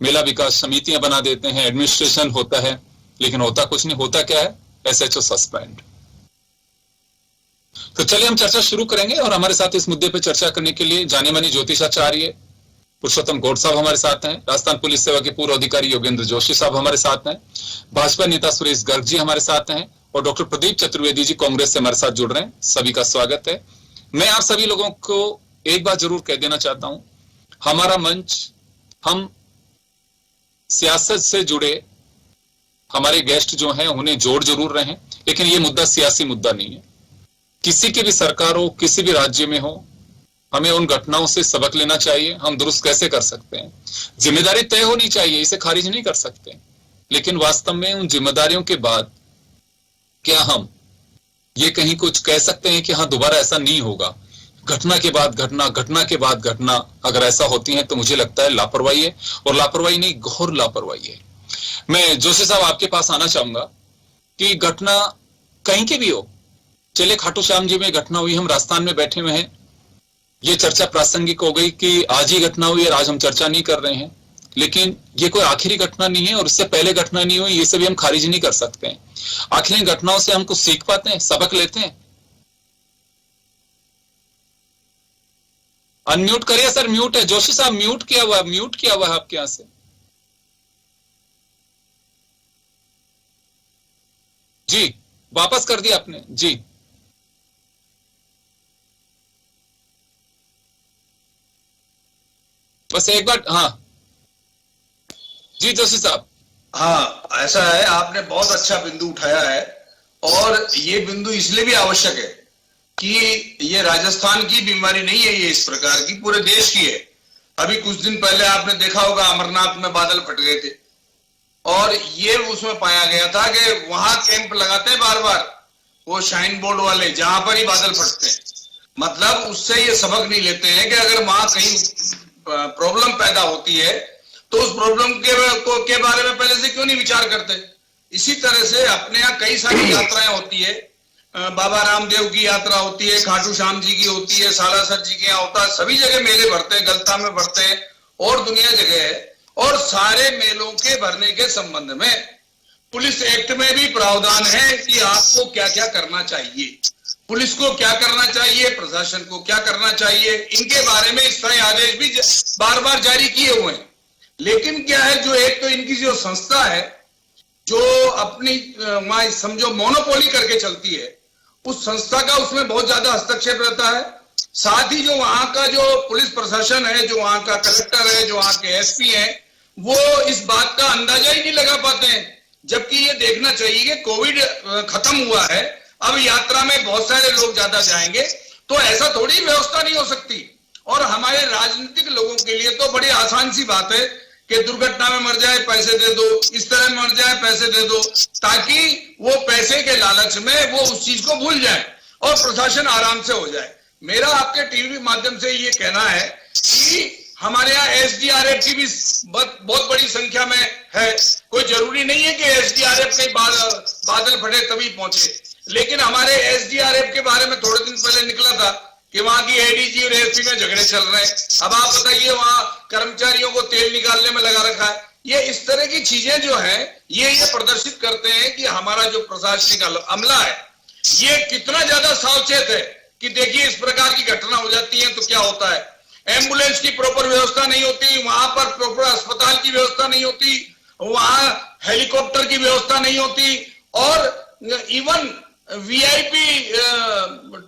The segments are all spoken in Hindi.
मेला विकास समितियां बना देते हैं, एडमिनिस्ट्रेशन होता है, लेकिन होता कुछ नहीं। होता क्या है? SHO suspend. तो चलिए हम चर्चा शुरू करेंगे, और हमारे साथ इस मुद्दे पर चर्चा करने के लिए जाने माने ज्योतिषाचार्य पुरुषोत्तम गौड़ साहब हमारे साथ हैं, राजस्थान पुलिस सेवा के पूर्व अधिकारी योगेंद्र जोशी साहब हमारे साथ हैं, भाजपा नेता सुरेश गर्ग जी हमारे साथ हैं, और डॉक्टर प्रदीप चतुर्वेदी जी कांग्रेस से हमारे साथ जुड़ रहे हैं। सभी का स्वागत है। मैं आप सभी लोगों को एक बात जरूर कह देना चाहता हूं, हमारा मंच, हम सियासत से जुड़े हमारे गेस्ट जो हैं उन्हें जोड़ जरूर रहे हैं, लेकिन ये मुद्दा सियासी मुद्दा नहीं है। किसी की भी सरकार हो, किसी भी राज्य में हो, हमें उन घटनाओं से सबक लेना चाहिए। हम दुरुस्त कैसे कर सकते हैं, जिम्मेदारी तय होनी चाहिए, इसे खारिज नहीं कर सकते, लेकिन वास्तव में उन जिम्मेदारियों के बाद क्या हम ये कहीं कुछ कह सकते हैं कि हाँ दोबारा ऐसा नहीं होगा? घटना के बाद घटना, घटना के बाद घटना अगर ऐसा होती है तो मुझे लगता है लापरवाही है, और लापरवाही नहीं, घोर लापरवाही है। मैं जोशी साहब आपके पास आना चाहूंगा कि घटना कहीं की भी हो, चले खाटू श्याम जी में घटना हुई, हम राजस्थान में बैठे हुए हैं, ये चर्चा प्रासंगिक हो गई कि आज ही घटना हुई और आज हम चर्चा नहीं कर रहे हैं, लेकिन ये कोई आखिरी घटना नहीं है और इससे पहले घटना नहीं हुई, ये सभी हम खारिज नहीं कर सकते हैं। आखिर इन घटनाओं से हम कुछ सीख पाते हैं, सबक लेते हैं। अनम्यूट करिए सर, म्यूट है। जोशी साहब म्यूट किया हुआ है आपके यहां से। जी वापस कर दिया आपने जी। बस एक बार, हाँ जी जोशी साहब। हाँ, ऐसा है, आपने बहुत अच्छा बिंदु उठाया है, और ये बिंदु इसलिए भी आवश्यक है कि ये राजस्थान की बीमारी नहीं है, ये इस प्रकार की पूरे देश की है। अभी कुछ दिन पहले आपने देखा होगा अमरनाथ में बादल फट गए थे, और ये उसमें पाया गया था कि वहां कैंप लगाते हैं बार बार वो शाइन बोर्ड वाले, जहां पर ही बादल फटते हैं। मतलब उससे ये सबक नहीं लेते हैं कि अगर वहां कहीं प्रॉब्लम पैदा होती है तो उस प्रॉब्लम के बारे में पहले से क्यों नहीं विचार करते। इसी तरह से अपने यहाँ कई सारी यात्राएं होती है, बाबा रामदेव की यात्रा होती है, खाटू श्याम जी की होती है, सालासर जी के यहाँ होता है, सभी जगह मेले भरते हैं, गलता में भरते हैं और दुनिया जगह है। और सारे मेलों के भरने के संबंध में पुलिस एक्ट में भी प्रावधान है कि आपको क्या क्या करना चाहिए, पुलिस को क्या करना चाहिए, प्रशासन को क्या करना चाहिए, इनके बारे में इस तरह आदेश भी बार बार जारी किए हुए हैं। लेकिन क्या है, जो एक तो इनकी जो संस्था है जो अपनी वहां समझो मोनोपोली करके चलती है, उस संस्था का उसमें बहुत ज्यादा हस्तक्षेप रहता है। साथ ही जो वहां का जो पुलिस प्रशासन है, जो वहां का कलेक्टर है, जो वहां के एसपी है, वो इस बात का अंदाजा ही नहीं लगा पाते हैं। जबकि ये देखना चाहिए कि कोविड खत्म हुआ है, अब यात्रा में बहुत सारे लोग ज्यादा जाएंगे, तो ऐसा थोड़ी व्यवस्था नहीं हो सकती। और हमारे राजनीतिक लोगों के लिए तो बड़ी आसान सी बात है कि दुर्घटना में मर जाए पैसे दे दो, इस तरह मर जाए पैसे दे दो, ताकि वो पैसे के लालच में वो उस चीज को भूल जाए और प्रशासन आराम से हो जाए। मेरा आपके टीवी माध्यम से ये कहना है कि हमारे यहाँ एसडीआरएफ की भी बहुत बड़ी संख्या में है। कोई जरूरी नहीं है कि एसडीआरएफ के बादल फटे तभी पहुंचे, लेकिन हमारे एसडीआरएफ के बारे में थोड़े दिन पहले निकला था कि वहां की एडीजी और एसपी में झगड़े चल रहे हैं। अब आप बताइए, वहां कर्मचारियों को तेल निकालने में लगा रखा है। ये इस तरह की चीजें जो है ये प्रदर्शित करते हैं कि हमारा जो प्रशासनिक अमला है ये कितना ज्यादा सावचेत है कि देखिए इस प्रकार की घटना हो जाती है तो क्या होता है। एम्बुलेंस की प्रॉपर व्यवस्था नहीं होती, वहां पर प्रॉपर अस्पताल की व्यवस्था नहीं होती, वहां हेलीकॉप्टर की व्यवस्था नहीं होती, और इवन वीआईपी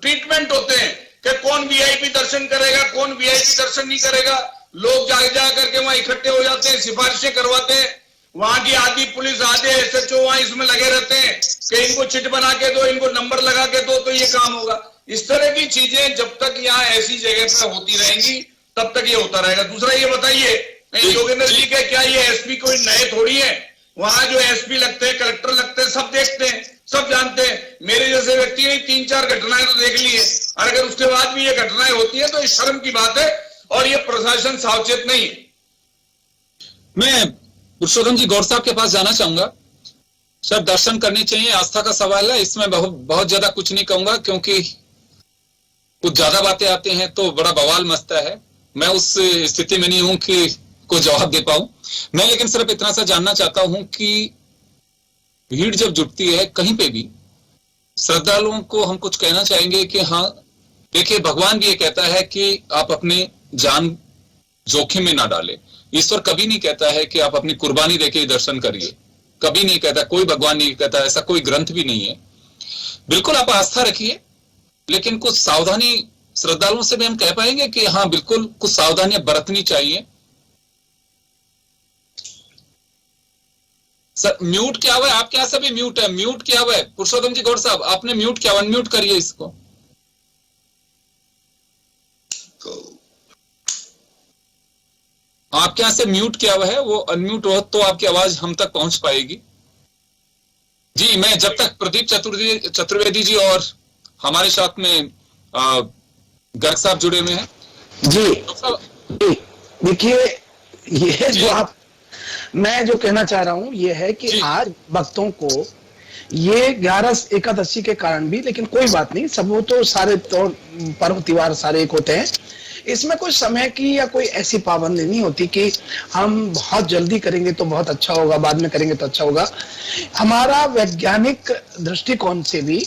ट्रीटमेंट होते हैं कि कौन वीआईपी दर्शन करेगा, कौन वीआईपी दर्शन नहीं करेगा। लोग जा करके वहां इकट्ठे हो जाते हैं, सिफारिशें करवाते हैं। वहां की आधी पुलिस, आधे एसएचओ वहां इसमें लगे रहते हैं कि इनको चिट बना के दो, इनको नंबर लगा के दो तो ये काम होगा। इस तरह की चीजें जब तक यहाँ ऐसी जगह पर होती रहेंगी तब तक ये होता रहेगा। दूसरा ये बताइए योगेंद्र जी के, क्या ये एसपी कोई नए थोड़ी है? वहां जो एसपी लगते हैं, कलेक्टर लगते हैं, सब देखते हैं, सब जानते हैं। मेरे जैसे व्यक्ति ने 3-4 घटनाएं तो देख ली है, और अगर उसके बाद भी ये घटनाएं होती है तो इस शर्म की बात है, और ये प्रशासन सावचेत नहीं है। मैं पुरुषोत्तम जी गौड़ साहब के पास जाना चाहूंगा। सर, दर्शन करने चाहिए, आस्था का सवाल है, इसमें बहुत ज्यादा कुछ नहीं कहूंगा क्योंकि कुछ ज्यादा बातें आते हैं तो बड़ा बवाल मचता है। मैं उस स्थिति में नहीं हूं कि को जवाब दे पाऊं। मैं लेकिन सिर्फ इतना सा जानना चाहता हूं कि भीड़ जब जुटती है कहीं पे भी, श्रद्धालुओं को हम कुछ कहना चाहेंगे कि हाँ देखिए, भगवान भी ये कहता है कि आप अपने जान जोखिम में ना डालें। ईश्वर कभी नहीं कहता है कि आप अपनी कुर्बानी देके दर्शन करिए, कभी नहीं कहता, कोई भगवान नहीं कहता, ऐसा कोई ग्रंथ भी नहीं है। बिल्कुल आप आस्था रखिए, लेकिन कुछ सावधानी श्रद्धालुओं से भी हम कह पाएंगे कि हाँ बिल्कुल कुछ सावधानियां बरतनी चाहिए। सर म्यूट क्या हुआ है? आपके यहां सभी म्यूट है, म्यूट क्या हुआ है? पुरुषोत्तम जी गौड़ साहब आपने म्यूट किया, अनम्यूट करिए इसको। आपके यहां से म्यूट किया हुआ है, वो अनम्यूट हो तो आपकी आवाज हम तक पहुंच पाएगी। जी, मैं जब तक प्रदीप चतुर्वेदी जी और हमारे साथ में गर्ग साहब जुड़े हुए हैं। जी देखिए, ये जो आप, मैं जो कहना चाह रहा हूं ये है कि आज भक्तों को ये 11 एकादशी के कारण भी, लेकिन कोई बात नहीं, सब वो तो सारे तो पर्व त्योहार सारे एक होते हैं, इसमें कोई समय की या कोई ऐसी पाबंदी नहीं होती कि हम बहुत जल्दी करेंगे तो बहुत अच्छा होगा, बाद में करेंगे तो अच्छा होगा। हमारा वैज्ञानिक दृष्टिकोण से भी,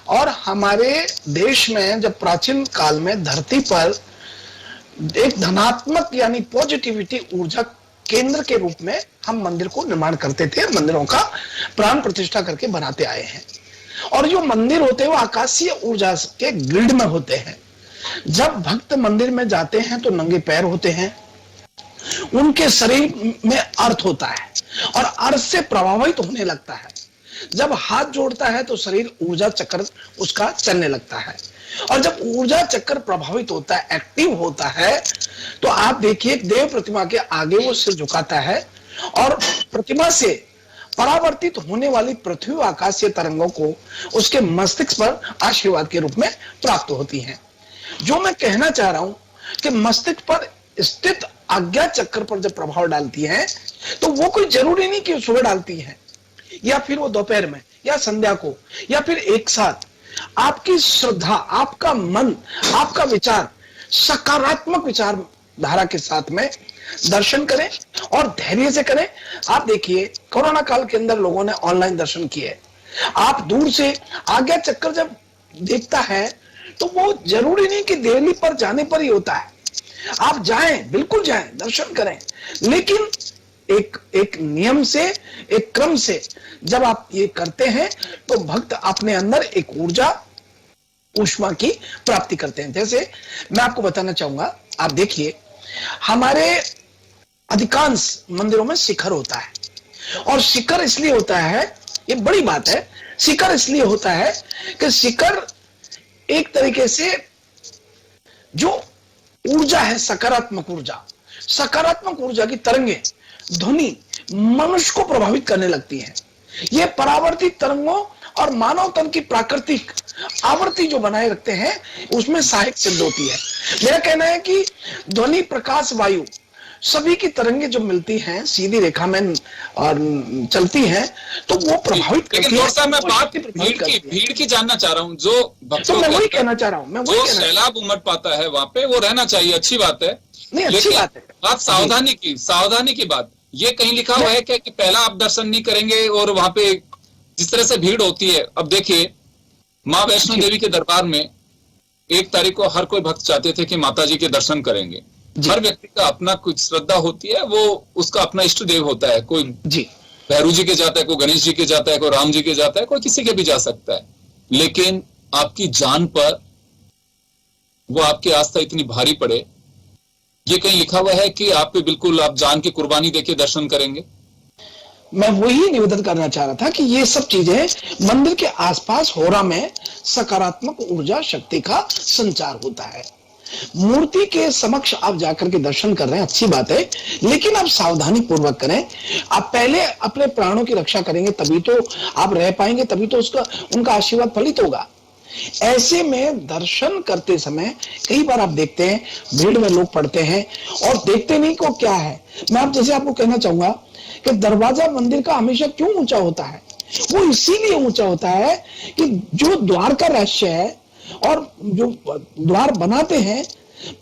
और हमारे देश में जब प्राचीन काल में धरती पर एक धनात्मक यानी पॉजिटिविटी ऊर्जा केंद्र के रूप में हम मंदिर को निर्माण करते थे, मंदिरों का प्राण प्रतिष्ठा करके बनाते आए हैं। और जो मंदिर होते हैं वो आकाशीय ऊर्जा के ग्रिड में होते हैं। जब भक्त मंदिर में जाते हैं तो नंगे पैर होते हैं, उनके शरीर में अर्थ होता है और अर्थ से प्रभावित होने लगता है। जब हाथ जोड़ता है तो शरीर ऊर्जा चक्र उसका चलने लगता है, और जब ऊर्जा चक्र प्रभावित होता है, एक्टिव होता है, तो आप देखिए देव प्रतिमा के आगे वो सिर झुकाता है और प्रतिमा से परावर्तित होने वाली पृथ्वी आकाशीय तरंगों को उसके मस्तिष्क पर आशीर्वाद के रूप में प्राप्त होती हैं। जो मैं कहना चाह रहा हूं कि मस्तिष्क पर स्थित आज्ञा चक्र पर जब प्रभाव डालती है तो वो कोई जरूरी नहीं कि सुबह डालती है या फिर वो दोपहर में या संध्या को या फिर एक साथ। आपकी श्रद्धा, आपका मन, आपका विचार सकारात्मक विचार धारा के साथ में दर्शन करें और धैर्य से करें। आप देखिए कोरोना काल के अंदर लोगों ने ऑनलाइन दर्शन किए। आप दूर से आज्ञा चक्र जब देखता है तो वो जरूरी नहीं कि दिल्ली पर जाने पर ही होता है। आप जाएं, बिल्कुल जाएं, दर्शन करें, लेकिन एक नियम से, एक क्रम से जब आप ये करते हैं तो भक्त अपने अंदर एक ऊर्जा ऊष्मा की प्राप्ति करते हैं। जैसे मैं आपको बताना चाहूंगा, आप देखिए हमारे अधिकांश मंदिरों में शिखर होता है, और शिखर इसलिए होता है, ये बड़ी बात है, शिखर इसलिए होता है कि शिखर एक तरीके से जो ऊर्जा है, सकारात्मक ऊर्जा की तरंगे, ध्वनि मनुष्य को प्रभावित करने लगती है। ये परावर्तित तरंगों और मानव तन की प्राकृतिक आवृत्ति जो बनाए रखते हैं उसमें सहायक सिद्ध होती है। मेरा कहना है कि ध्वनि, प्रकाश, वायु सभी की तरंगे जो मिलती हैं सीधी रेखा में और चलती हैं तो वो प्रभावित करती है। मैं बात भीड़ की जानना चाह रहा हूँ, जो तो मैं वही कहना चाह रहा हूँ, जो सैलाब उमड़ पाता है वहां पे वो रहना चाहिए, अच्छी बात है, नहीं अच्छी बात है। बात सावधानी की बात, ये कहीं लिखा हुआ है कि पहला आप दर्शन नहीं करेंगे और वहां पे जिस तरह से भीड़ होती है। अब देखिए माँ वैष्णो देवी के दरबार में 1 तारीख को हर कोई भक्त चाहते थे कि माता जी के दर्शन करेंगे। हर व्यक्ति का अपना कुछ श्रद्धा होती है, वो उसका अपना इष्ट देव होता है। कोई भैरू जी के जाता है, कोई गणेश जी के जाता है, कोई राम जी के जाता है, कोई किसी के भी जा सकता है, लेकिन आपकी जान पर वो आपकी आस्था इतनी भारी पड़े, ये कहीं लिखा हुआ है कि आप पे बिल्कुल आप जान की कुर्बानी देके दर्शन करेंगे। मैं वही निवेदन करना चाह रहा था कि ये सब चीजें मंदिर के आसपास होरा में सकारात्मक ऊर्जा शक्ति का संचार होता है। मूर्ति के समक्ष आप जाकर के दर्शन कर रहे हैं, अच्छी बात है, लेकिन आप सावधानी पूर्वक करें। आप पहले अपने प्राणों की रक्षा करेंगे तभी तो आप रह पाएंगे, तभी तो उनका आशीर्वाद फलित होगा। ऐसे में दर्शन करते समय कई बार आप देखते हैं भीड़ में लोग पड़ते हैं और देखते नहीं को क्या है। मैं आप जैसे आपको कहना चाहूंगा कि दरवाजा मंदिर का हमेशा क्यों ऊंचा होता है? वो इसीलिए ऊंचा होता है कि जो द्वार का रहस्य है और जो द्वार बनाते हैं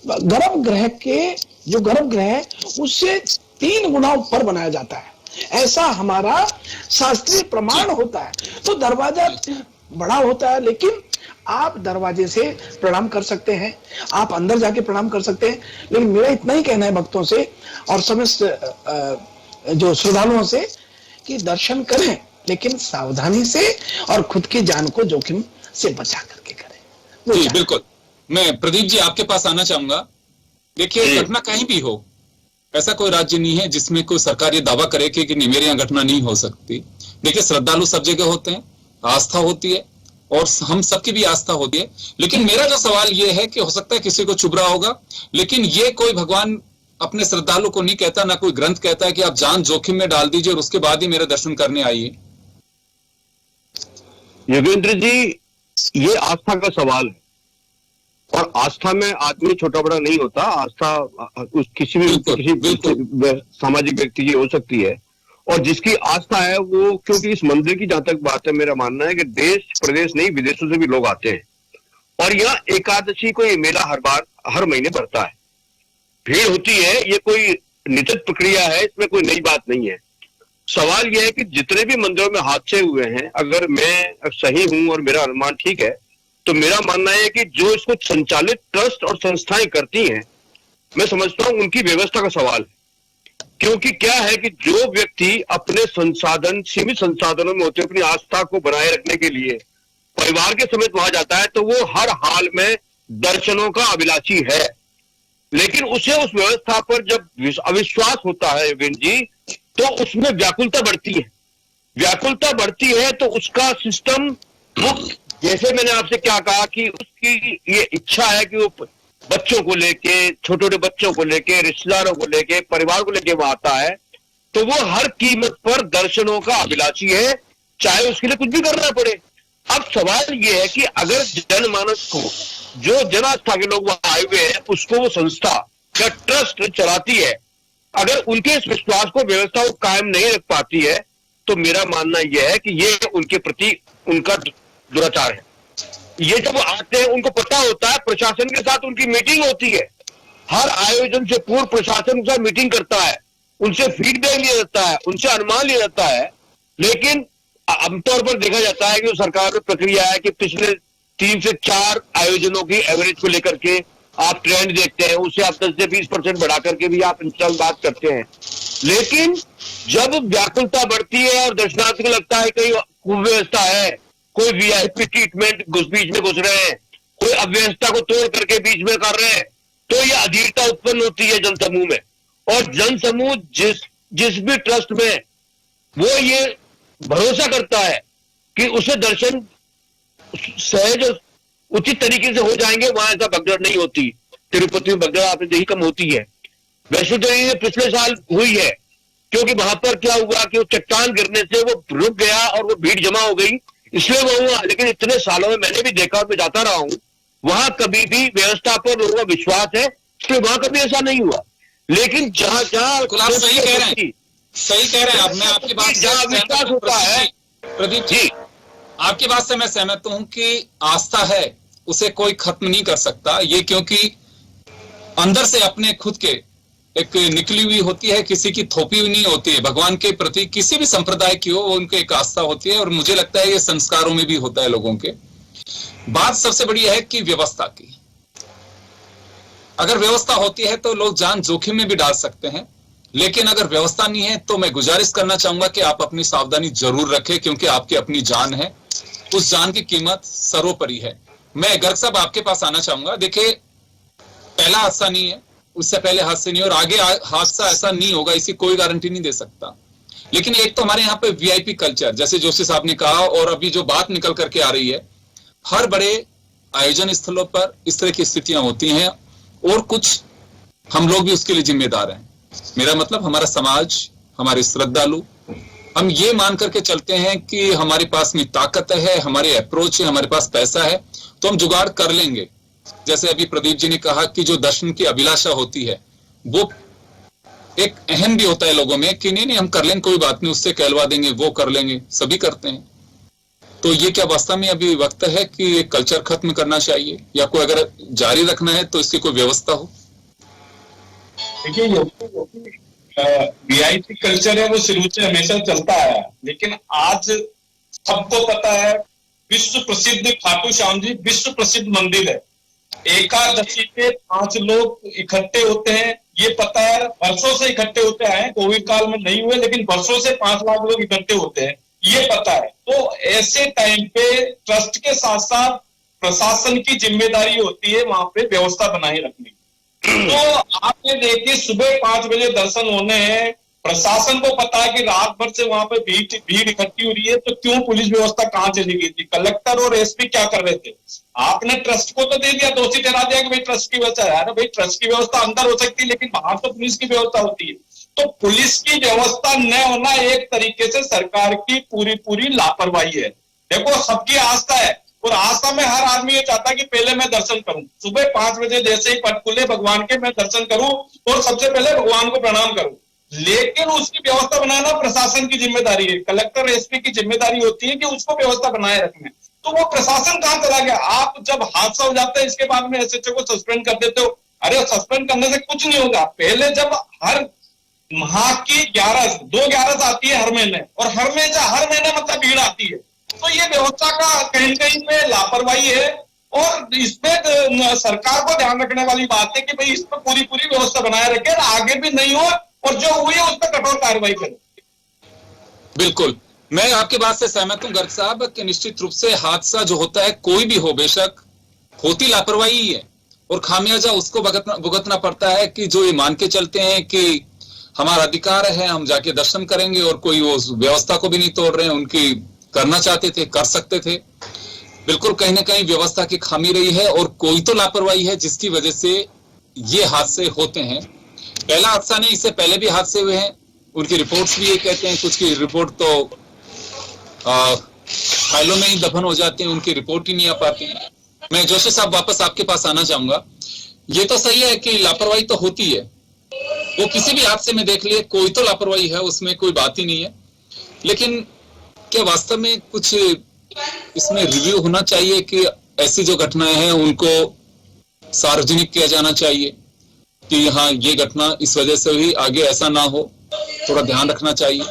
गर्भ ग्रह के जो गर्भगृह है उससे 3 गुना ऊपर बनाया जाता है, ऐसा हमारा शास्त्रीय प्रमाण होता है। तो दरवाजा बड़ा होता है, लेकिन आप दरवाजे से प्रणाम कर सकते हैं, आप अंदर जाके प्रणाम कर सकते हैं। लेकिन मेरा इतना ही कहना है भक्तों से और समस्त जो श्रद्धालुओं से कि दर्शन करें, लेकिन सावधानी से और खुद की जान को जोखिम से बचा करके करें। जी बिल्कुल। मैं प्रदीप जी आपके पास आना चाहूंगा। देखिए, घटना कहीं भी हो, ऐसा कोई राज्य नहीं है जिसमें कोई सरकार ये दावा करे कि नहीं मेरे यहाँ घटना नहीं हो सकती। देखिए, श्रद्धालु सब जगह होते हैं, आस्था होती है और हम सबकी भी आस्था होती है। लेकिन मेरा जो सवाल ये है कि हो सकता है किसी को चुभ रहा होगा, लेकिन ये कोई भगवान अपने श्रद्धालु को नहीं कहता, ना कोई ग्रंथ कहता है कि आप जान जोखिम में डाल दीजिए और उसके बाद ही मेरे दर्शन करने आइए। योगेंद्र जी, ये आस्था का सवाल है और आस्था में आदमी छोटा बड़ा नहीं होता। आस्था किसी सामाजिक व्यक्ति की हो सकती है, और जिसकी आस्था है वो, क्योंकि इस मंदिर की जहां तक बात है, मेरा मानना है कि देश प्रदेश नहीं विदेशों से भी लोग आते हैं और यहाँ एकादशी को ये मेला हर महीने बढ़ता है, भीड़ होती है। ये कोई निश्चित प्रक्रिया है, इसमें कोई नई बात नहीं है। सवाल यह है कि जितने भी मंदिरों में हादसे हुए हैं, अगर मैं सही हूं और मेरा अनुमान ठीक है, तो मेरा मानना है कि जो इसको संचालित ट्रस्ट और संस्थाएं करती हैं, मैं समझता हूं उनकी व्यवस्था का सवाल है। क्योंकि क्या है कि जो व्यक्ति अपने सीमित संसाधनों में होते अपनी आस्था को बनाए रखने के लिए परिवार के समेत वहां जाता है, तो वो हर हाल में दर्शनों का अभिलाषी है। लेकिन उसे उस व्यवस्था पर जब अविश्वास होता है योगेंद्र जी, तो उसमें व्याकुलता बढ़ती है। व्याकुलता बढ़ती है तो उसका सिस्टम, वो जैसे मैंने आपसे क्या कहा कि उसकी ये इच्छा है कि वो बच्चों को लेके, छोटे छोटे बच्चों को लेके, रिश्तेदारों को लेके, परिवार को लेके वो आता है, तो वो हर कीमत पर दर्शनों का अभिलाषी है, चाहे उसके लिए कुछ भी करना पड़े। अब सवाल ये है कि अगर जनमानस को, जो जन आस्था के लोग वहां आए हुए हैं, उसको वो संस्था या ट्रस्ट चलाती है, अगर उनके इस विश्वास को, व्यवस्था को कायम नहीं रख पाती है, तो मेरा मानना यह है कि ये उनके प्रति उनका दुराचार है। ये जब आते हैं, उनको पता होता है, प्रशासन के साथ उनकी मीटिंग होती है, हर आयोजन से पूर्व प्रशासन के साथ मीटिंग करता है, उनसे फीडबैक लिया जाता है, उनसे अनुमान लिया जाता है। लेकिन आमतौर पर देखा जाता है कि सरकार में प्रक्रिया है कि पिछले 3 से 4 आयोजनों की एवरेज को लेकर के आप ट्रेंड देखते हैं, उससे आप 10 से 20% बढ़ा करके भी आप इंस्टॉल बात करते हैं। लेकिन जब व्याकुलता बढ़ती है और दर्शनार्थी को लगता है कहीं कुव्यवस्था है, कोई वीआईपी ट्रीटमेंट बीच में घुस रहे हैं, कोई अव्यवस्था को तोड़ करके बीच में कर रहे हैं, तो ये अधीरता उत्पन्न होती है जनसमूह में। और जनसमूह जिस भी ट्रस्ट में वो ये भरोसा करता है कि उसे दर्शन सहज उचित तरीके से हो जाएंगे, वहां ऐसा भगदड़ नहीं होती। तिरुपति में भगदड़ आपने देखी कम होती है। वैष्णो देवी में पिछले साल हुई है, क्योंकि वहां पर क्या हुआ कि वो चट्टान गिरने से वो रुक गया और वो भीड़ जमा हो गई, इसलिए वो हुआ। लेकिन इतने सालों में मैंने भी देखा और मैं जाता रहा हूं, वहां कभी भी व्यवस्था पर लोगों का विश्वास है, इसलिए वहां कभी ऐसा नहीं हुआ। लेकिन जहां आप सही कह रहे हैं, सही कह रहे हैं। अब मैं आपकी बात जहां विश्वास होता है, प्रदीप जी, आपकी बात से मैं सहमत हूं कि आस्था है, उसे कोई खत्म नहीं कर सकता। ये क्योंकि अंदर से अपने खुद के एक निकली हुई होती है, किसी की थोपी हुई नहीं होती है। भगवान के प्रति किसी भी संप्रदाय की हो, वो उनको एक आस्था होती है, और मुझे लगता है ये संस्कारों में भी होता है लोगों के। बात सबसे बड़ी है कि व्यवस्था की, अगर व्यवस्था होती है तो लोग जान जोखिम में भी डाल सकते हैं। लेकिन अगर व्यवस्था नहीं है तो मैं गुजारिश करना चाहूंगा कि आप अपनी सावधानी जरूर रखें, क्योंकि आपकी अपनी जान है, उस जान की कीमत सर्वोपरि है। मैं गर्ग साहब आपके पास आना चाहूंगा। देखिए, पहला हादसा नहीं है, उससे पहले हादसे नहीं, और आगे हादसा ऐसा नहीं होगा, इसी कोई गारंटी नहीं दे सकता। लेकिन एक तो हमारे यहाँ पे वीआईपी कल्चर, जैसे जोशी साहब ने कहा, और अभी जो बात निकल करके आ रही है, हर बड़े आयोजन स्थलों पर इस तरह की स्थितियां होती हैं, और कुछ हम लोग भी उसके लिए जिम्मेदार हैं। मेरा मतलब हमारा समाज, हमारे श्रद्धालु, हम ये मान करके चलते हैं कि हमारे पास में ताकत है, हमारे अप्रोच है, हमारे पास पैसा है, तो हम जुगाड़ कर लेंगे। जैसे अभी प्रदीप जी ने कहा कि जो दर्शन की अभिलाषा होती है, वो एक अहम भी होता है लोगों में कि नहीं हम कर लेंगे, कोई बात नहीं, उससे कहलवा देंगे, वो कर लेंगे, सभी करते हैं। तो ये क्या वास्तव में अभी वक्त है कि ये कल्चर खत्म करना चाहिए, या कोई अगर जारी रखना है तो इसकी कोई व्यवस्था हो? देखिए वीआईपी कल्चर है वो शुरू से हमेशा चलता आया है, लेकिन आज सबको पता है विश्व प्रसिद्ध खाटू श्याम जी विश्व प्रसिद्ध मंदिर है। एकादशी पे 5 लोग इकट्ठे होते हैं, ये पता है, वर्षों से इकट्ठे होते आए हैं, कोविड काल में नहीं हुए लेकिन वर्षों से 5 लाख लोग इकट्ठे होते हैं, ये पता है। तो ऐसे टाइम पे ट्रस्ट के साथ साथ प्रशासन की जिम्मेदारी होती है वहां पे व्यवस्था बनाए रखने की। तो आपने देखिए सुबह 5 बजे दर्शन होने हैं, प्रशासन को पता है कि रात भर से वहां पे भीड़ इकट्ठी हो रही है, तो क्यों पुलिस व्यवस्था कहां चली गई थी? कलेक्टर और एसपी क्या कर रहे थे? आपने ट्रस्ट को तो दे दिया, दोषी ठहरा दिया कि भाई ट्रस्ट की व्यवस्था है। अरे भाई ट्रस्ट की व्यवस्था अंदर हो सकती है लेकिन बाहर तो पुलिस की व्यवस्था होती है। तो पुलिस की व्यवस्था न होना एक तरीके से सरकार की पूरी लापरवाही है। देखो सबकी आस्था है और आस्था में हर आदमी ये चाहता है कि पहले मैं दर्शन करूं, सुबह 5 बजे जैसे ही पट खुले भगवान के मैं दर्शन करूं और सबसे पहले भगवान को प्रणाम करूं। लेकिन उसकी व्यवस्था बनाना प्रशासन की जिम्मेदारी है, कलेक्टर एसपी की जिम्मेदारी होती है कि उसको व्यवस्था बनाए रखना। तो वो प्रशासन कहां चला गया? आप जब हादसा हो जाता है इसके बाद में एसएचओ को सस्पेंड कर देते हो। अरे सस्पेंड करने से कुछ नहीं होगा। पहले जब हर माह की 2 ग्यारस आती है हर महीने, और हर महीने मतलब भीड़ आती है, तो ये व्यवस्था का कहीं कहीं पे लापरवाही है और इसमें सरकार को ध्यान रखने वाली बात है कि भाई इस पर पूरी व्यवस्था बनाए रखे, आगे भी नहीं हो और जो हुई है उस पर कठोर कार्रवाई करें। बिल्कुल, मैं आपकी बात से सहमत हूं गर्ग साहब कि निश्चित रूप से हादसा जो होता है कोई भी हो, बेशक होती लापरवाही ही है और खामियाजा उसको भुगतना पड़ता है कि जो ये मान के चलते हैं कि हमारा अधिकार है, हम जाके दर्शन करेंगे और कोई वो व्यवस्था को भी नहीं तोड़ रहे हैं, उनकी करना चाहते थे, कर सकते थे। बिल्कुल कहीं ना कहीं व्यवस्था की खामी रही है और कोई तो लापरवाही है जिसकी वजह से ये हादसे होते हैं। पहला हादसा नहीं, इससे पहले भी हादसे हुए हैं, उनकी रिपोर्ट्स भी ये कहते हैं, कुछ की रिपोर्ट तो फाइलों में ही दफन हो जाते हैं, उनकी रिपोर्ट ही नहीं आ पाती है। मैं जोशी साहब वापस आपके पास आना चाहूंगा। ये तो सही है कि लापरवाही तो होती है, वो किसी भी हादसे में देख लिए कोई तो लापरवाही है, उसमें कोई बात ही नहीं है। लेकिन क्या वास्तव में कुछ इसमें रिव्यू होना चाहिए कि ऐसी जो घटनाएं हैं उनको सार्वजनिक किया जाना चाहिए कि हाँ ये घटना इस वजह से हुई, आगे ऐसा ना हो, थोड़ा ध्यान रखना चाहिए।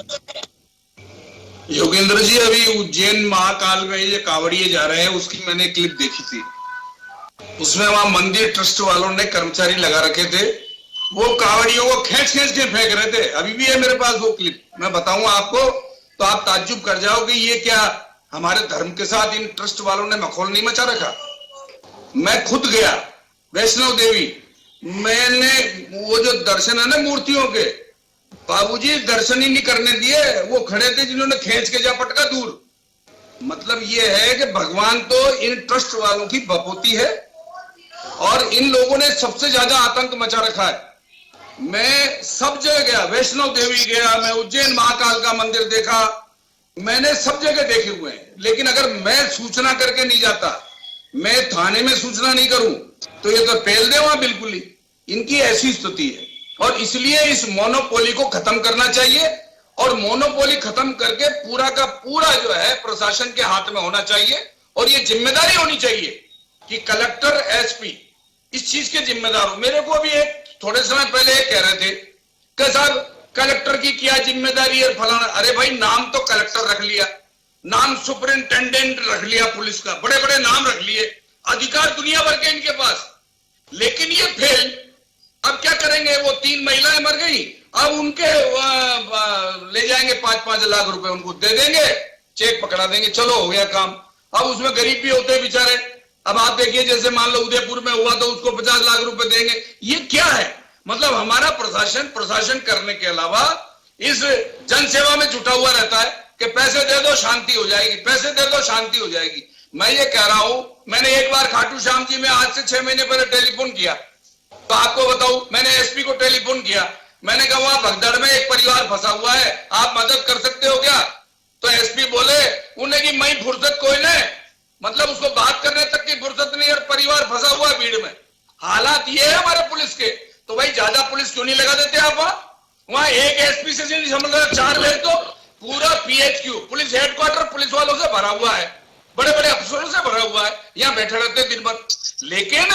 योगेंद्र जी, अभी उज्जैन महाकाल में ये कांवड़िए जा रहे हैं, उसकी मैंने क्लिप देखी थी। उसमें वहां मंदिर ट्रस्ट वालों ने कर्मचारी लगा रखे थे, वो कांवड़ियों को खींच के फेंक रहे थे। अभी भी है मेरे पास वो क्लिप, मैं बताऊंगा आपको तो आप ताज्जुब कर जाओगे, ये क्या हमारे धर्म के साथ इन ट्रस्ट वालों ने मखौल नहीं मचा रखा। मैं खुद गया वैष्णो देवी, मैंने वो जो दर्शन है ना मूर्तियों के, बाबूजी दर्शन ही नहीं करने दिए, वो खड़े थे जिन्होंने खींच के जा पटका दूर। मतलब ये है कि भगवान तो इन ट्रस्ट वालों की बपोती है और इन लोगों ने सबसे ज्यादा आतंक मचा रखा है। मैं सब जगह गया, वैष्णो देवी गया, मैं उज्जैन महाकाल का मंदिर देखा, मैंने सब जगह देखे हुए हैं। लेकिन अगर मैं सूचना करके नहीं जाता, मैं थाने में सूचना नहीं करूं, तो ये तो पेल दे वहां बिल्कुल ही। इनकी ऐसी स्थिति है और इसलिए इस मोनोपोली को खत्म करना चाहिए और मोनोपोली खत्म करके पूरा का पूरा जो है प्रशासन के हाथ में होना चाहिए। और ये जिम्मेदारी होनी चाहिए कि कलेक्टर एसपी इस चीज के जिम्मेदार हो। मेरे को अभी एक थोड़े समय पहले कह रहे थे कि साहब कलेक्टर की क्या जिम्मेदारी है फलाना। अरे भाई नाम तो कलेक्टर रख लिया, नाम सुपरिंटेंडेंट रख लिया पुलिस का, बड़े बड़े नाम रख लिए, अधिकार दुनिया भर के इनके पास, लेकिन ये फेल। अब क्या करेंगे? वो 3 महिलाएं मर गई, अब उनके ले जाएंगे 5-5 लाख रुपए, उनको दे देंगे, चेक पकड़ा देंगे, चलो हो गया काम। अब उसमें गरीब भी होते हैं बेचारे। अब आप देखिए जैसे मान लो उदयपुर में हुआ तो उसको 50 लाख रुपए देंगे। ये क्या है? मतलब हमारा प्रशासन करने के अलावा इस जनसेवा में जुटा हुआ रहता है कि पैसे दे दो शांति हो जाएगी, पैसे दे दो शांति हो जाएगी। मैं ये कह रहा हूं, मैंने एक बार खाटू श्याम जी में आज से 6 महीने पहले टेलीफोन किया, तो आपको बताऊं मैंने एसपी को टेलीफोन किया, मैंने कहा वहां भगदड़ में एक परिवार फंसा हुआ है, आप मदद कर सकते हो क्या? तो एसपी बोले उन्हें कि मैं फुर्सत कोई नहीं, मतलब उसको बात करने तक की फुर्सत नहीं और परिवार फंसा हुआ है भीड़ में। हालात ये है हमारे पुलिस के। तो भाई ज्यादा पुलिस क्यों नहीं लगा देते आप? वहां एक एसपी से समझ 4 भेज दो, पूरा पीएचक्यू पुलिस हेडक्वार्टर पुलिस वालों से भरा हुआ है। बड़े बड़े अफसरों से भरा हुआ है, यहाँ बैठे रहते दिन भर। लेकिन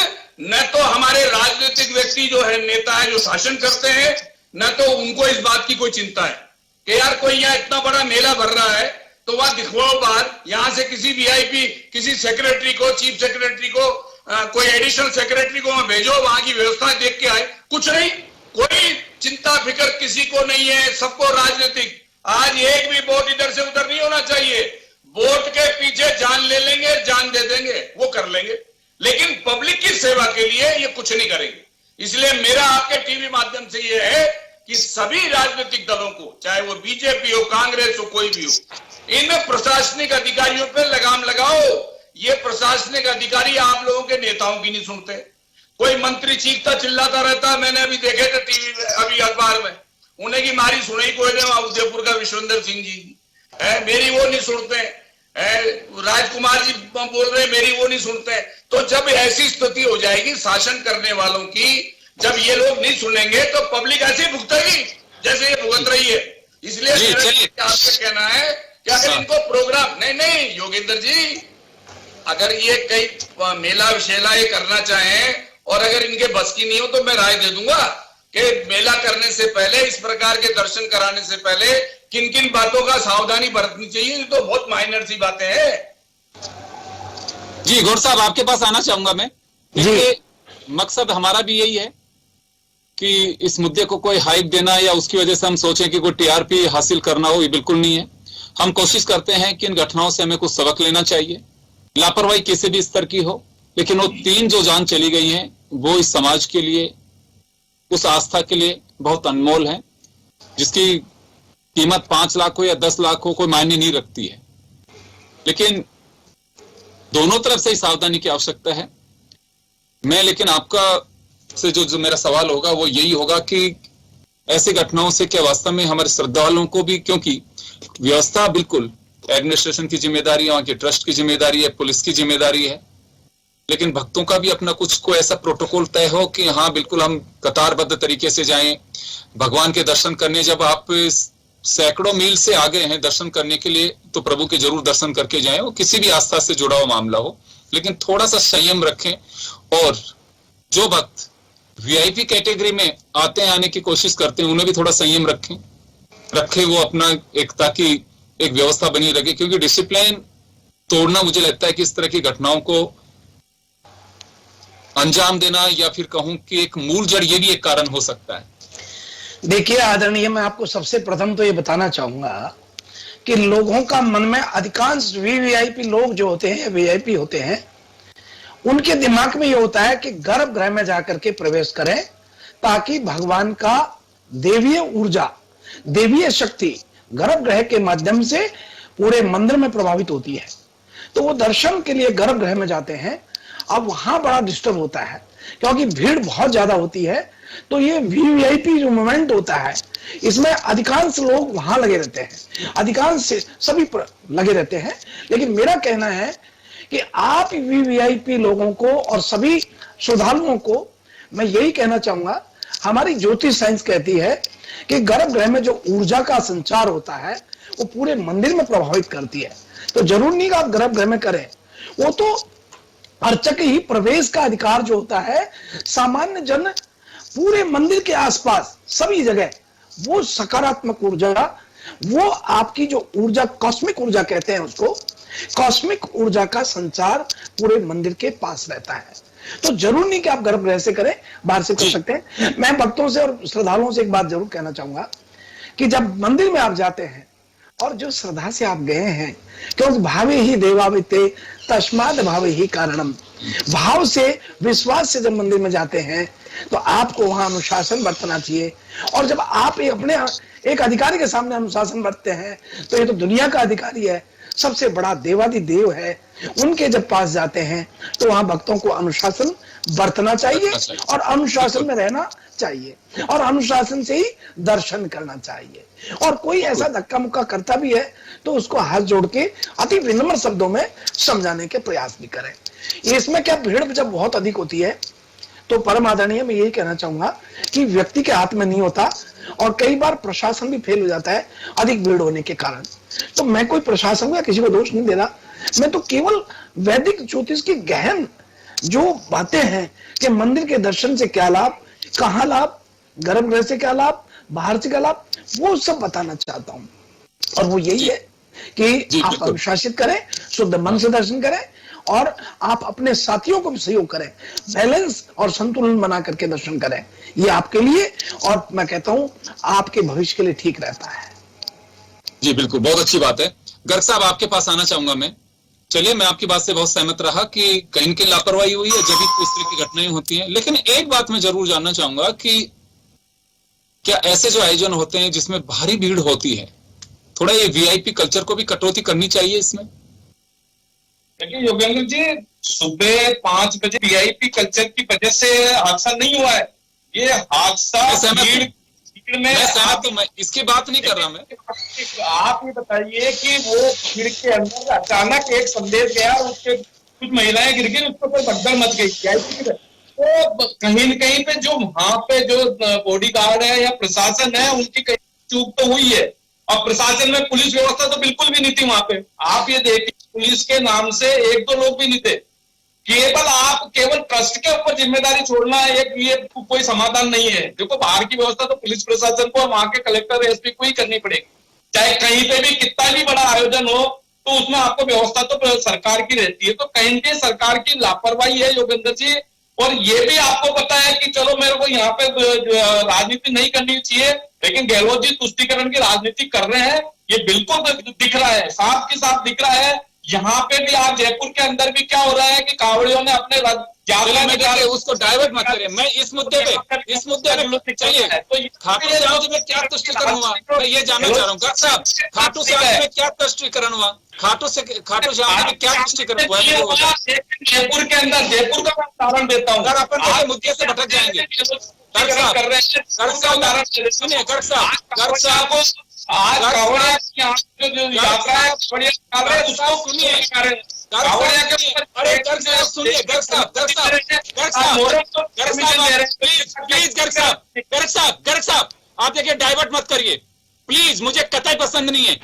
न तो हमारे राजनीतिक व्यक्ति जो है, नेता है, जो शासन करते हैं, न तो उनको इस बात की कोई चिंता है कि यार कोई यहाँ इतना बड़ा मेला भर रहा है तो वहां दिखवाओ बाहर, यहां से किसी वीआईपी, किसी सेक्रेटरी को, चीफ सेक्रेटरी को, कोई एडिशनल सेक्रेटरी को वहां भेजो, वहां की व्यवस्था देख के आए। कुछ नहीं, कोई चिंता फिक्र किसी को नहीं है, सबको राजनीतिक। आज एक भी वोट इधर से उधर नहीं होना चाहिए। वोट के पीछे जान ले लेंगे, जान दे देंगे, वो कर लेंगे, लेकिन पब्लिक की सेवा के लिए ये कुछ नहीं करेंगे। इसलिए मेरा आपके टीवी माध्यम से ये है कि सभी राजनीतिक दलों को, चाहे वो बीजेपी हो, कांग्रेस हो, कोई भी हो, इन प्रशासनिक अधिकारियों पे लगाम लगाओ। ये प्रशासनिक अधिकारी आप लोगों के नेताओं की नहीं सुनते। कोई मंत्री चीखता चिल्लाता रहता, मैंने अभी देखे थे टीवी में, अभी अखबार में, उन्हें की मारी सुनाई कोई नहीं, वहां उदयपुर का विश्वेंद्र सिंह जी मेरी वो नहीं सुनते, राजकुमार जी बोल रहे मेरी वो नहीं सुनते। तो जब ऐसी स्थिति हो जाएगी शासन करने वालों की, जब ये लोग नहीं सुनेंगे तो पब्लिक ऐसे भुगतेगी जैसे ये भुगत रही है। इसलिए आपसे कहना है कि अगर इनको प्रोग्राम नहीं योगेंद्र जी, अगर ये कई मेला विशेला ये करना चाहें और अगर इनके बस की नहीं हो तो मैं राय दे दूंगा कि मेला करने से पहले, इस प्रकार के दर्शन कराने से पहले किन किन बातों का सावधानी बरतनी चाहिए। तो बहुत माइनर सी बातें हैं। जी गौर साहब, आपके पास आना चाहूंगा मैं। देखिए, मकसद हमारा भी यही है कि इस मुद्दे को कोई हाइप देना या उसकी वजह से हम सोचें कि कोई टीआरपी हासिल करना हो, ये बिल्कुल नहीं है। हम कोशिश करते हैं कि इन घटनाओं से हमें कुछ सबक लेना चाहिए। लापरवाही किसी भी स्तर की हो, लेकिन वो 3 जो जान चली गई हैं वो इस समाज के लिए, उस आस्था के लिए बहुत अनमोल है, जिसकी कीमत 5 लाख हो या 10 लाख हो कोई मायने नहीं रखती है। लेकिन दोनों तरफ से ही सावधानी की आवश्यकता है। मैं लेकिन आपका से जो मेरा सवाल होगा वो यही होगा कि ऐसी घटनाओं से क्या वास्तव में हमारे श्रद्धालुओं को भी, क्योंकि व्यवस्था बिल्कुल एडमिनिस्ट्रेशन की जिम्मेदारी है, वहां की ट्रस्ट की जिम्मेदारी है, पुलिस की जिम्मेदारी है, लेकिन भक्तों का भी अपना कुछ को ऐसा प्रोटोकॉल तय हो कि हाँ बिल्कुल हम कतारबद्ध तरीके से जाएं भगवान के दर्शन करने। जब आप सैकड़ों मील से आ गए हैं दर्शन करने के लिए तो प्रभु के जरूर दर्शन करके जाएं, वो किसी भी आस्था से जुड़ा हुआ मामला हो, लेकिन थोड़ा सा संयम रखें। और जो भक्त वीआईपी कैटेगरी में आने की कोशिश करते हैं उन्हें भी थोड़ा संयम रखें वो अपना एक, ताकि एक व्यवस्था बनी रहे, क्योंकि डिसिप्लिन तोड़ना मुझे लगता है कि इस तरह की घटनाओं को अंजाम देना, या फिर कहूं कि एक मूल जड़, ये भी एक कारण हो सकता है। देखिए आदरणीय, मैं आपको सबसे प्रथम तो ये बताना चाहूंगा कि लोगों का मन में, अधिकांश वीवीआईपी लोग जो होते हैं, वीआईपी होते हैं, उनके दिमाग में ये होता है कि गर्भगृह में जाकर के प्रवेश करें ताकि भगवान का देवीय ऊर्जा, देवीय शक्ति गर्भगृह के माध्यम से पूरे मंदिर में प्रभावित होती है। तो वो दर्शन के लिए गर्भगृह में जाते हैं। अब वहां बड़ा डिस्टर्ब होता है क्योंकि भीड़ बहुत ज्यादा होती है। तो ये वीवीआईपी जो मूवमेंट होता है, इसमें अधिकांश लोग वहां लगे रहते हैं, अधिकांश सभी लगे रहते हैं। लेकिन मेरा कहना है कि आप वीवीआईपी लोगों को और सभी श्रद्धालुओं को मैं यही कहना चाहूंगा, हमारी ज्योतिष साइंस कहती है कि गर्भगृह में जो ऊर्जा का संचार होता है वो पूरे मंदिर में प्रभावित करती है। तो जरूर नहीं कि आप गर्भगृह में करें, वो तो अर्चक ही प्रवेश का अधिकार जो होता है, सामान्य जन पूरे मंदिर के आसपास सभी जगह वो सकारात्मक ऊर्जा, वो आपकी जो ऊर्जा, कॉस्मिक ऊर्जा कहते हैं उसको, कॉस्मिक ऊर्जा का संचार पूरे मंदिर के पास रहता है। तो जरूर नहीं कि आप गर्भगृह से करें, बाहर से कर सकते हैं। मैं भक्तों से और श्रद्धालुओं से एक बात जरूर कहना चाहूंगा कि जब मंदिर में आप जाते हैं और जो श्रद्धा से आप गए हैं, क्योंकि भावे ही देवाविते तस्माद भावे ही कारणम, भाव से, विश्वास से जब मंदिर में जाते हैं तो आपको वहां अनुशासन बरतना चाहिए। और जब आप अपने एक अधिकारी के सामने अनुशासन बरतते हैं तो ये तो दुनिया का अधिकारी है, सबसे बड़ा देवाधिदेव है, उनके जब पास जाते हैं तो वहां भक्तों को अनुशासन बरतना चाहिए और अनुशासन में रहना चाहिए और अनुशासन से ही दर्शन करना चाहिए। और कोई ऐसा धक्का मुक्का करता भी है तो उसको हाथ जोड़ के अति विनम्र शब्दों में समझाने के प्रयास भी करें। इसमें क्या, भीड़ जब बहुत अधिक होती है तो परम आदरणीय मैं यही कहना चाहूंगा कि व्यक्ति के हाथ में नहीं होता और कई बार प्रशासन भी फेल हो जाता है अधिक भीड़ होने के कारण। तो मैं कोई प्रशासन या किसी को दोष नहीं दे रहा, मैं तो केवल वैदिक ज्योतिष की गहन जो बातें हैं कि मंदिर के दर्शन से क्या लाभ, कहां लाभ, गर्भगृह से क्या लाभ, बाहर से क्या लाभ, वो सब बताना चाहता हूं। और वो यही है कि आप अनुशासित करें, शुद्ध मन से दर्शन करें और आप अपने साथियों को भी सहयोग करें, बैलेंस और संतुलन बना करके दर्शन करें। ये आपके लिए और मैं कहता हूं आपके भविष्य के लिए ठीक रहता है। जी बिल्कुल, बहुत अच्छी बात है। गर्ग साहब, आपके पास आना चाहूंगा मैं। चलिए, मैं आपकी बात से बहुत सहमत रहा कि कहीं की लापरवाही हुई है जब इस तरह की घटनाएं होती हैं, लेकिन एक बात मैं जरूर जानना चाहूंगा कि क्या ऐसे जो आयोजन होते हैं जिसमें भारी भीड़ होती है, थोड़ा ये वीआईपी कल्चर को भी कटौती करनी चाहिए इसमें? देखिए योगेंद्र जी, सुबह 5 बजे वीआईपी कल्चर की वजह से हादसा नहीं हुआ है। ये हादसा भीड़ में, मैं इसकी बात नहीं कर रहा। मैं आप ये बताइए कि वो भीड़ के अंदर अचानक एक संदेश गया, उसके कुछ महिलाएं गिर गई, उसके ऊपर भगदड़ मच गई। तो कहीं न कहीं पे जो वहां पे जो बॉडी गार्ड है या प्रशासन है, उनकी कहीं चूक तो हुई है। और प्रशासन में पुलिस व्यवस्था तो बिल्कुल भी नहीं थी वहां पे। आप ये देखिए, पुलिस के नाम से 1-2 लोग भी नहीं थे। केवल ट्रस्ट के ऊपर जिम्मेदारी छोड़ना ये कोई समाधान नहीं है। देखो, बाहर की व्यवस्था तो पुलिस प्रशासन को, वहां के कलेक्टर एसपी को ही करनी पड़ेगी। चाहे कहीं पे भी कितना भी बड़ा आयोजन हो, तो उसमें आपको व्यवस्था तो सरकार की रहती है। तो कहीं पे सरकार की लापरवाही है योगेंद्र जी। और ये भी आपको पता है कि चलो मेरे को यहाँ पे राजनीति नहीं करनी चाहिए, लेकिन गहलोत जी तुष्टीकरण की राजनीति कर रहे हैं, ये बिल्कुल दिख रहा है, साफ के साफ दिख रहा है। यहाँ पे भी आप जयपुर के अंदर भी क्या हो रहा है कि कांवड़ियों ने अपने यात्रा में उसको डाइवर्ट मत करें। मैं इस मुद्दे पे चलिए, खाटू श्याम जी में क्या तुष्टीकरण हुआ, मैं ये जानना चाह रहा हूँ। गर्ग साहब, खाटू श्याम जी में क्या तुष्टीकरण हुआ? खाटू श्याम जी में क्या तुष्टीकरण हुआ? जयपुर के अंदर, जयपुर का मैं उदाहरण देता हूँ। अगर अपन मुद्दे से भटक जाएंगे। गर्ग साहब को आज आप देखिए, डाइवर्ट मत करिए प्लीज, मुझे कतई पसंद नहीं है।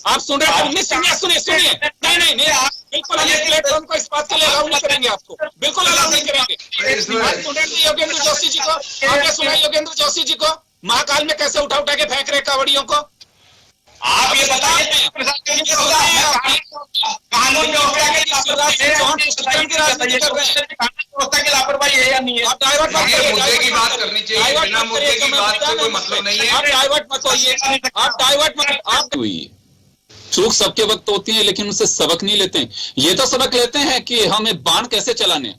आप सुन रहे हैं? सुनिए। नहीं, बिल्कुल हम इस प्लेटफॉर्म को इस बात के लिए अलाउ नहीं करेंगे, आपको बिल्कुल अलाउ नहीं करेंगे। योगेंद्र जोशी जी को आपने सुना, योगेंद्र जोशी जी को महाकाल में कैसे उठा के फेंक रहे कावड़ियों को? आप ये बताइए, कानून व्यवस्था की लापरवाही है या नहीं है? आप डाइवर्ट मत करिए, मुद्दे की बात करनी चाहिए, बिना मुद्दे की बात का कोई मतलब नहीं है। आप डाइवर्ट मत होइए, आप चूक सबके वक्त होती है, लेकिन उससे सबक नहीं लेते हैं। ये तो सबक लेते हैं कि हमें बाण कैसे चलाने,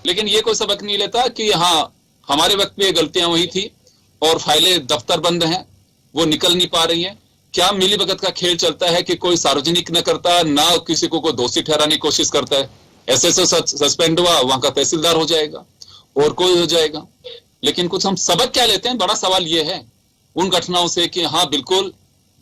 लेकिन ये कोई सबक नहीं लेता कि हाँ हमारे वक्त में गलतियां वही थी और फाइलें दफ्तर बंद हैं, वो निकल नहीं पा रही हैं। क्या मिली भगत का खेल चलता है कि कोई सार्वजनिक न करता, ना किसी को दोषी ठहराने की कोशिश करता है। एसएसओ सस्पेंड हुआ, वहां का तहसीलदार हो जाएगा और कोई हो जाएगा। लेकिन कुछ हम सबक क्या लेते हैं? बड़ा सवाल ये है उन घटनाओं से कि हाँ बिल्कुल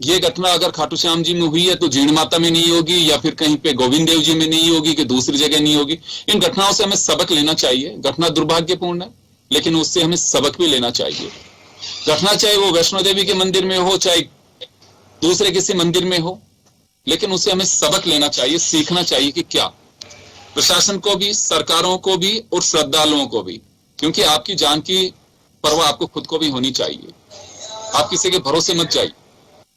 ये घटना अगर खाटू श्याम जी में हुई है तो जीण माता में नहीं होगी, या फिर कहीं पे गोविंद देव जी में नहीं होगी, कि दूसरी जगह नहीं होगी। इन घटनाओं से हमें सबक लेना चाहिए। घटना दुर्भाग्यपूर्ण है, लेकिन उससे हमें सबक भी लेना चाहिए। घटना चाहे वो वैष्णो देवी के मंदिर में हो, चाहे दूसरे किसी मंदिर में हो, लेकिन उससे हमें सबक लेना चाहिए, सीखना चाहिए कि क्या प्रशासन को भी, सरकारों को भी और श्रद्धालुओं को भी, क्योंकि आपकी जान की परवाह आपको खुद को भी होनी चाहिए। आप किसी के भरोसे मत जाइए,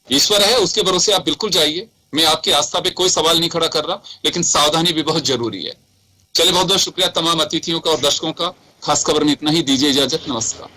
ईश्वर है उसके भरोसे आप बिल्कुल जाइए। मैं आपकी आस्था पे कोई सवाल नहीं खड़ा कर रहा, लेकिन सावधानी भी बहुत जरूरी है। चलिए, बहुत बहुत शुक्रिया तमाम अतिथियों का और दर्शकों का। खास खबर में इतना ही, दीजिए इजाजत, नमस्कार।